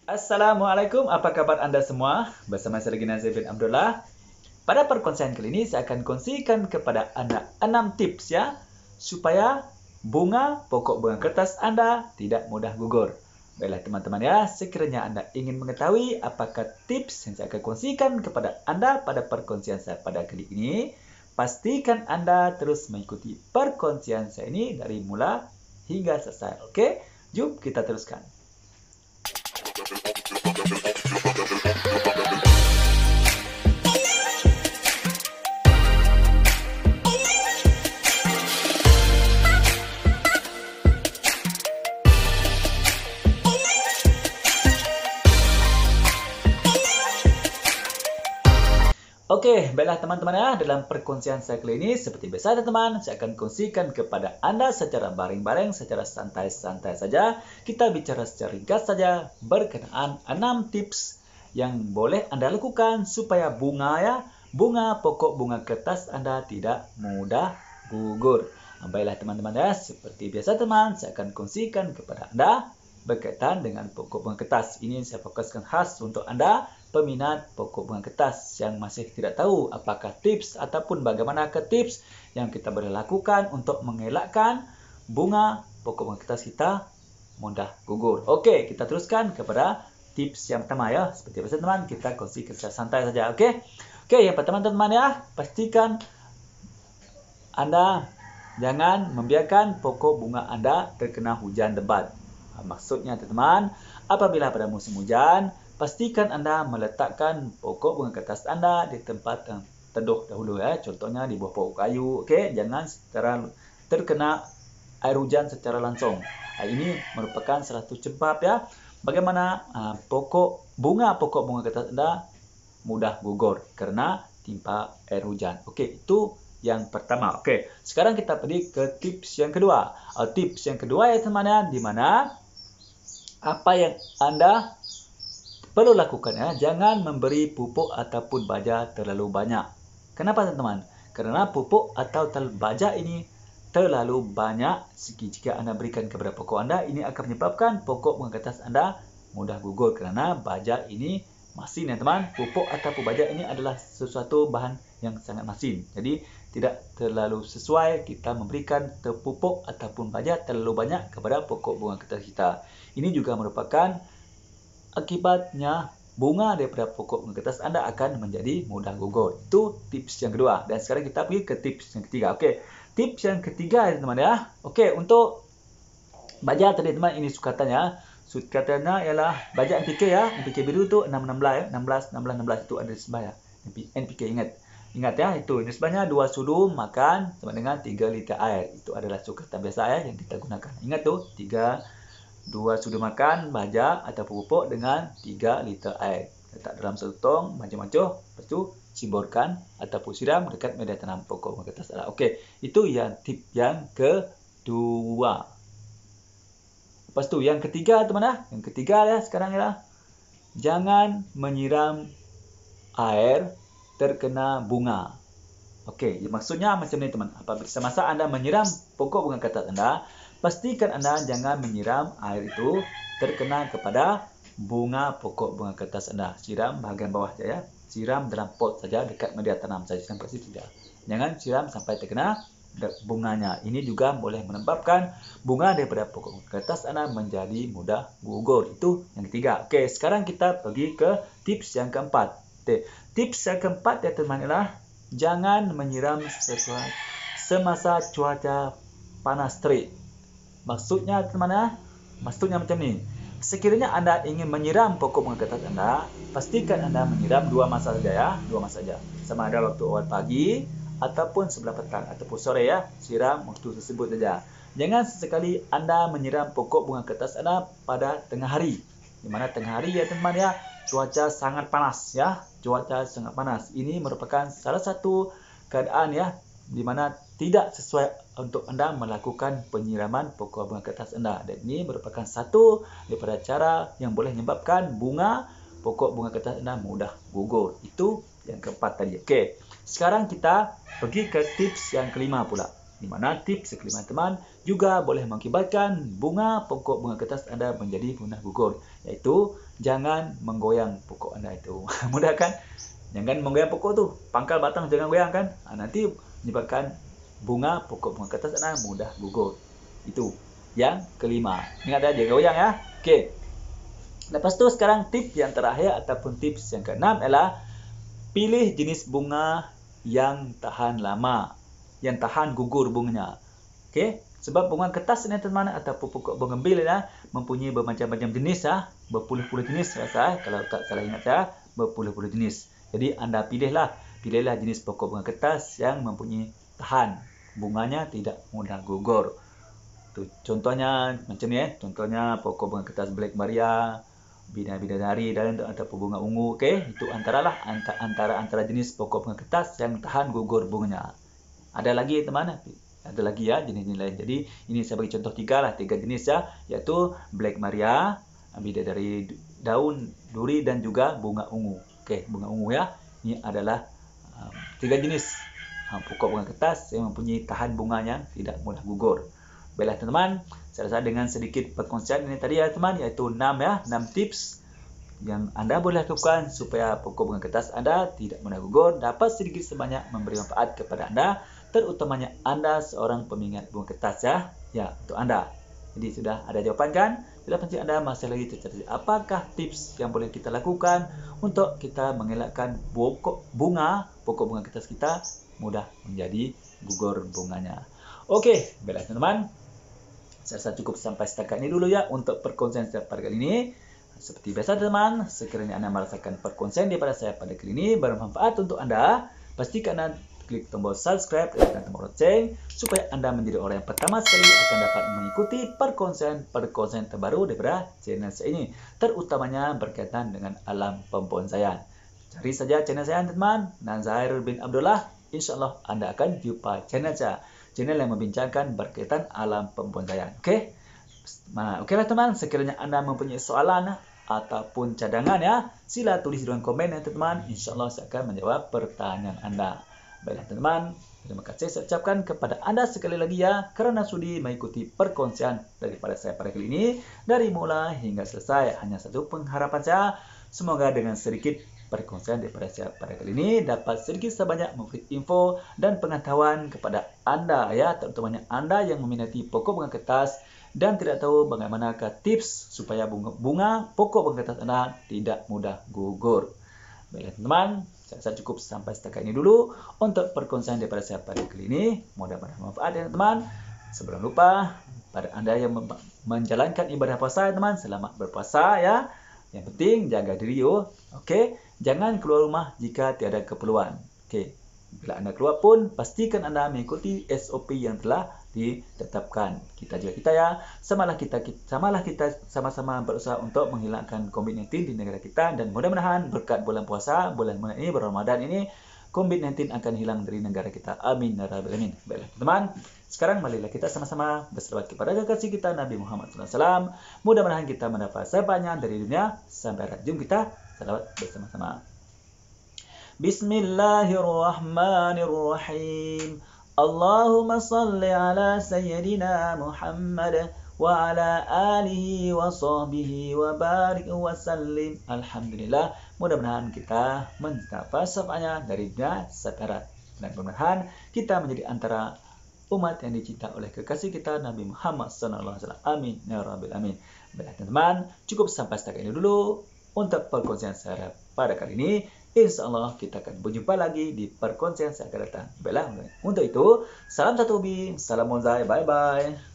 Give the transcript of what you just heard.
Assalamualaikum, apa kabar Anda semua? Bersama saya Regina Zevin Abdullah. Pada perkongsian kali ini saya akan kongsikan kepada Anda 6 tips ya supaya bunga pokok bunga kertas Anda tidak mudah gugur. Baiklah teman-teman ya, sekiranya Anda ingin mengetahui apakah tips yang saya akan kongsikan kepada Anda pada perkongsian saya pada kali ini, pastikan Anda terus mengikuti perkongsian saya ini dari mula hingga selesai. Oke, jom kita teruskan. Oke, baiklah teman-teman ya, dalam perkongsian saya kali ini, seperti biasa teman-teman, saya akan kongsikan kepada Anda secara bareng-bareng, secara santai-santai saja. Kita bicara secara ringkas saja berkenaan 6 tips yang boleh Anda lakukan supaya bunga pokok bunga kertas Anda tidak mudah gugur. Baiklah teman-teman ya, seperti biasa teman, saya akan kongsikan kepada Anda berkaitan dengan pokok bunga kertas. Ini saya fokuskan khas untuk Anda peminat pokok bunga kertas yang masih tidak tahu apakah tips ataupun bagaimanakah tips yang kita boleh lakukan untuk mengelakkan bunga pokok bunga kertas kita mudah gugur. Okey, kita teruskan kepada tips yang pertama ya. Seperti biasa teman, kita kongsikan secara santai saja. Okey. Okey, yang pertama teman ya, pastikan Anda jangan membiarkan pokok bunga Anda terkena hujan lebat. Maksudnya teman-teman, apabila pada musim hujan, pastikan Anda meletakkan pokok bunga kertas Anda di tempat yang teduh dahulu ya. Contohnya di bawah pokok kayu. Okey, jangan terkena air hujan secara langsung. Ini merupakan salah satu sebab ya bagaimana bunga pokok bunga kertas Anda mudah gugur karena timpa air hujan. Okey, itu yang pertama. Okey, sekarang kita pergi ke tips yang kedua. Tips yang kedua ya teman ya, di mana apa yang Anda perlu lakukan ya, jangan memberi pupuk ataupun baja terlalu banyak. Kenapa teman-teman? Karena pupuk atau baja ini terlalu banyak jika Anda berikan kepada pokok Anda, ini akan menyebabkan pokok bunga kertas Anda mudah gugur karena baja ini masin ya teman. Pupuk ataupun baja ini adalah sesuatu bahan yang sangat masin. Jadi tidak terlalu sesuai kita memberikan pupuk ataupun baja terlalu banyak kepada pokok bunga kertas kita. Ini juga merupakan akibatnya bunga daripada pokok bunga kertas Anda akan menjadi mudah gugur. Itu tips yang kedua. Dan sekarang kita pergi ke tips yang ketiga. Okey, tips yang ketiga ya teman ya. Okey, untuk baja tadi teman, ini sukatannya. Sukatannya ialah baja NPK ya. NPK biru tu 616 ya. 16 16 16 itu ada nisbah ya. NPK ingat ya, itu nisbahnya 2 sudu makan sama dengan 3 liter air. Itu adalah sukatan biasa ya yang kita gunakan. Ingat tu, 2 sudu makan baja atau pupuk dengan 3 liter air. Letak dalam satu tong, macam-macam. Lepas tu ciburkan ataupun siram dekat media tanam pokok bunga kertas Anda. Okey, itu yang tip yang kedua. Lepas tu yang ketiga teman ya. Yang ketiga ya sekarang ya, jangan menyiram air terkena bunga. Okey, maksudnya macam ni teman. Apabila semasa Anda menyiram pokok bunga kertas Anda, pastikan Anda jangan menyiram air itu terkena kepada bunga pokok bunga kertas Anda. Siram bahagian bawah saja ya. Siram dalam pot saja dekat media tanam saja sampai situ saja. Jangan siram sampai terkena bunganya. Ini juga boleh menyebabkan bunga daripada pokok bunga kertas Anda menjadi mudah gugur. Itu yang ketiga. Okey, sekarang kita pergi ke tips yang keempat. Tips yang keempat ya teman ialah jangan menyiram semasa cuaca panas terik. Maksudnya teman ya, maksudnya macam ni. Sekiranya Anda ingin menyiram pokok bunga kertas Anda, pastikan Anda menyiram 2 masa saja ya, 2 masa saja. Sama ada waktu awal pagi ataupun sebelah petang ataupun sore ya, siram waktu tersebut saja. Jangan sesekali Anda menyiram pokok bunga kertas Anda pada tengah hari. Di mana tengah hari ya teman ya, cuaca sangat panas ya, cuaca sangat panas. Ini merupakan salah satu keadaan ya di mana tidak sesuai untuk Anda melakukan penyiraman pokok bunga kertas Anda. Dan ini merupakan satu daripada cara yang boleh menyebabkan bunga pokok bunga kertas Anda mudah gugur. Itu yang keempat tadi. Okey, sekarang kita pergi ke tips yang kelima pula. Di mana tips yang kelima teman juga boleh mengakibatkan bunga pokok bunga kertas Anda menjadi mudah gugur. Iaitu jangan menggoyang pokok Anda itu. Mudah kan? Jangan menggoyang pokok tu. Pangkal batang jangan goyang kan? Nanti menyebabkan bunga kertas Anda mudah gugur. Itu yang kelima. Ingat aja goyang ya. Okey. Lepas tu sekarang tips yang terakhir ataupun tips yang keenam ialah pilih jenis bunga yang tahan lama, yang tahan gugur bunganya. Okey, sebab bunga kertas ni teman-teman ataupun pokok bougainville ya mempunyai bermacam-macam jenis ya, berpuluh-puluh jenis rasa kalau tak salah ingat saya, berpuluh-puluh jenis. Jadi anda pilihlah jenis pokok bunga kertas yang mempunyai tahan bunganya tidak mudah gugur. Tu contohnya macam ni contohnya pokok bunga kertas Black Maria, bidadari dan ataupun bunga ungu. Okey, itu antara jenis pokok bunga kertas yang tahan gugur bunganya. Ada lagi teman, ada lagi ya jenis-jenis lain. Jadi ini saya bagi contoh tiga jenis ya, iaitu Black Maria, bidadari daun duri dan juga bunga ungu. Okey, bunga ungu ya. Ini adalah tiga jenis pokok bunga kertas yang mempunyai tahan bunganya tidak mudah gugur. Baiklah teman-teman, saya rasa dengan sedikit perkongsian ini tadi ya teman, iaitu 6 tips yang anda boleh lakukan supaya pokok bunga kertas anda tidak mudah gugur, dapat sedikit sebanyak memberi manfaat kepada anda, terutamanya anda seorang peminat bunga kertas ya. Ya, untuk anda. Jadi sudah ada jawapan kan? Bila penting anda masih lagi tercari apakah tips yang boleh kita lakukan untuk kita mengelakkan pokok bunga kertas kita mudah menjadi gugur bunganya. Okey, baiklah teman-teman. Saya rasa cukup sampai setakat ini dulu ya untuk perkongsian saya pada kali ini. Seperti biasa teman, sekiranya anda merasakan perkongsian daripada saya pada kali ini bermanfaat untuk anda, pastikan anda klik tombol subscribe dan tekan tombol lonceng supaya anda menjadi orang yang pertama sekali akan dapat mengikuti perkongsian terbaru daripada channel saya ini, terutamanya berkaitan dengan alam pembonsaian. Cari saja channel saya teman, Nazhairul bin Abdullah. InsyaAllah anda akan jumpa channel saya, channel yang membincangkan berkaitan alam pembonsaian. Okey? Okeylah teman, sekiranya anda mempunyai soalan ataupun cadangan ya, sila tulis di ruang komen ya teman. InsyaAllah saya akan menjawab pertanyaan anda. Baiklah teman, terima kasih saya ucapkan kepada anda sekali lagi ya kerana sudi mengikuti perkongsian daripada saya pada kali ini dari mula hingga selesai. Hanya satu pengharapan saya, semoga dengan sedikit perkongsian daripada saya pada kali ini dapat sedikit sebanyak memberi info dan pengetahuan kepada anda ya, terutamanya anda yang meminati pokok bunga kertas dan tidak tahu bagaimanakah tips supaya pokok bunga kertas anda tidak mudah gugur. Baiklah teman, saya rasa cukup sampai setakat ini dulu untuk perkongsian daripada saya pada kali ini. Mudah-mudahan bermanfaat ya teman. Sebelum lupa, pada anda yang menjalankan ibadah puasa teman, selamat berpuasa ya. Yang penting jaga diri yo. Okey, jangan keluar rumah jika tiada keperluan. Okey, bila anda keluar pun pastikan anda mengikuti SOP yang telah ditetapkan. Kita juga kita ya, samalah kita sama-sama berusaha untuk menghilangkan COVID-19 di negara kita, dan mudah-mudahan berkat bulan puasa, bulan ini, bulan Ramadan ini, COVID-19 akan hilang dari negara kita. Amin ya rabbal alamin. Baiklah teman, sekarang marilah kita sama-sama berselawat kepada kekasih kita Nabi Muhammad SAW. Mudah-mudahan kita mendapat sebanyak dari dunia sampai akhirat. Jom kita selawat bersama-sama. Bismillahirrahmanirrahim. Allahumma salli ala Sayyidina Muhammad wa ala alihi wa sahbihi wa barik wa sallim. Alhamdulillah, mudah-mudahan kita mendapat sebanyak dari dunia sampai akhirat. Dan mudah-mudahan kita menjadi antara umat yang dicinta oleh kekasih kita Nabi Muhammad SAW. Amin ya rabbil alamin. Baiklah teman-teman, cukup sampai setakat ini dulu untuk perkongsian saya pada kali ini. InsyaAllah kita akan berjumpa lagi di perkongsian saya akan datang. Baiklah, untuk itu, salam satu hobi, salam bonsai, bye-bye.